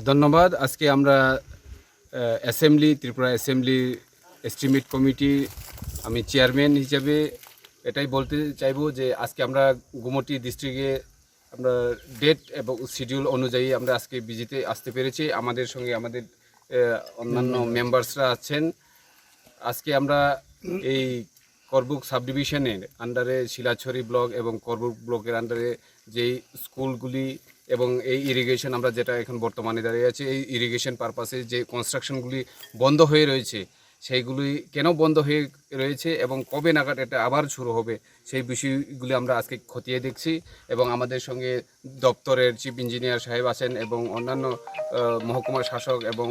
ধন্যবাদ। আজকে আমরা ত্রিপুরা অ্যাসেম্বলি এস্টিমেট কমিটি আমি চেয়ারম্যান হিসেবে এটাই বলতে চাইবো যে আজকে আমরা গুমটি ডিস্ট্রিক্টে আমরা ডেট এবং শিডিউল অনুযায়ী আমরা আজকে বিজিতে আসতে পেরেছি। আমাদের সঙ্গে আমাদের অন্যান্য মেম্বার্সরা আছেন। আজকে আমরা এই করবুক সাব ডিভিশনের আন্ডারে শিলাছড়ি ব্লক এবং করবুক ব্লকের আন্ডারে যেই স্কুলগুলি এবং এই ইরিগেশন আমরা যেটা এখন বর্তমানে দাঁড়িয়ে আছে, এই ইরিগেশন পারপাসে যে কনস্ট্রাকশনগুলি বন্ধ হয়ে রয়েছে সেইগুলি কেন বন্ধ হয়ে রয়েছে এবং কবে নাগাদ এটা আবার শুরু হবে সেই বিষয়গুলি আমরা আজকে খতিয়ে দেখছি। এবং আমাদের সঙ্গে দপ্তরের চিফ ইঞ্জিনিয়ার সাহেব আছেন এবং অন্যান্য মহকুমা শাসক এবং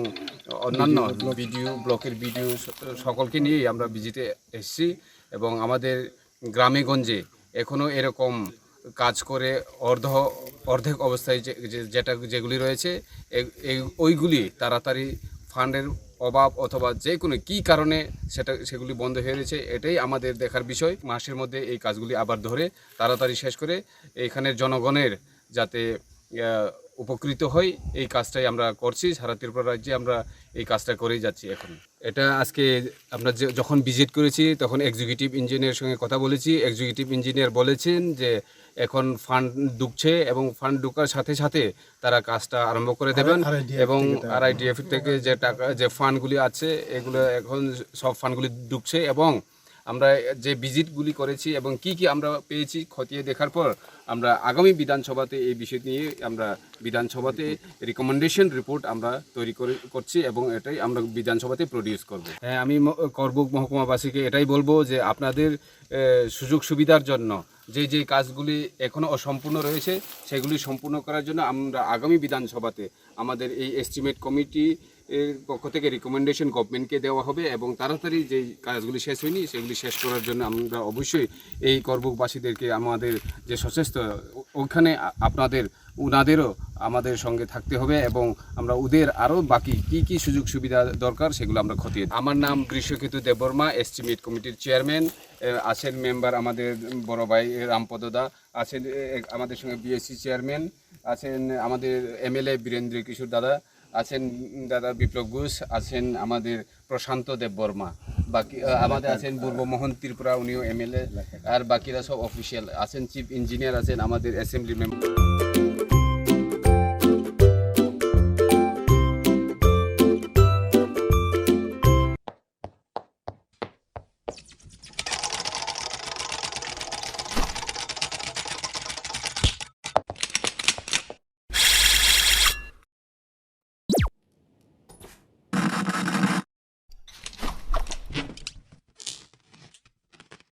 অন্যান্য বিডিও ব্লকের বিডিও সকলকে নিয়েই আমরা ভিজিটে এসেছি। এবং আমাদের গ্রামে গঞ্জে এখনও এরকম কাজ করে অর্ধেক অবস্থায় যেগুলি রয়েছে ওইগুলি তাড়াতাড়ি ফান্ডের অভাব অথবা যে কোনো কী কারণে সেগুলি বন্ধ হয়ে রয়েছে এটাই আমাদের দেখার বিষয়। মাসের মধ্যে এই কাজগুলি আবার ধরে তাড়াতাড়ি শেষ করে এখানের জনগণের যাতে উপকৃত হয় এই কাজটাই আমরা করছি। সারা ত্রিপুরা রাজ্যে আমরা এই কাজটা করেই যাচ্ছি। এখন এটা আজকে আমরা যখন ভিজিট করেছি তখন এক্সিকিউটিভ ইঞ্জিনিয়ারের সঙ্গে কথা বলেছি। এক্সিকিউটিভ ইঞ্জিনিয়ার বলেছেন যে এখন ফান্ড ঢুকছে এবং ফান্ড ঢুকার সাথে সাথে তারা কাজটা আরম্ভ করে দেবেন এবং RIDF থেকে যে টাকা যে ফান্ডগুলি আছে এগুলো এখন সব ফান্ডগুলি ঢুকছে। এবং আমরা যে ভিজিটগুলি করেছি এবং কি আমরা পেয়েছি খতিয়ে দেখার পর আমরা আগামী বিধানসভাতে এই বিষয় নিয়ে আমরা বিধানসভাতে রিকমেন্ডেশন রিপোর্ট আমরা তৈরি করছি এবং এটাই আমরা বিধানসভাতে প্রডিউস করব। হ্যাঁ, আমি করবুক মহকুমাবাসীকে এটাই বলবো যে আপনাদের সুযোগ সুবিধার জন্য যে কাজগুলি এখনও অসম্পূর্ণ রয়েছে সেগুলি সম্পূর্ণ করার জন্য আমরা আগামী বিধানসভাতে আমাদের এই এস্টিমেট কমিটি এর পক্ষ থেকে রিকমেন্ডেশন গভর্নমেন্টকে দেওয়া হবে এবং তাড়াতাড়ি যেই কাজগুলি শেষ হয়নি সেগুলি শেষ করার জন্য আমরা অবশ্যই এই করবুকবাসীদেরকে আমাদের যে সচেষ্ট ওখানে উনাদেরও আমাদের সঙ্গে থাকতে হবে এবং আমরা ওদের আরও বাকি কি সুযোগ সুবিধা দরকার সেগুলো আমরা খতিয়ে। আমার নাম গ্রীষ্মকেতু দেববর্মা, এস্টিমেট কমিটির চেয়ারম্যান। আছেন মেম্বার আমাদের বড় ভাই রামপদদা, আছেন আমাদের সঙ্গে BSC চেয়ারম্যান, আছেন আমাদের MLA বীরেন্দ্র কিশোর দাদা, আছেন দাদা বিপ্লব ঘোষ, আছেন আমাদের প্রশান্ত দেববর্মা, বাকি আমাদের আছেন পূর্বমোহন ত্রিপুরা, উনিও MLA, আর বাকিরা সব অফিসিয়াল আছেন। চিফ ইঞ্জিনিয়ার আছেন, আমাদের অ্যাসেম্বলি মেম্বার।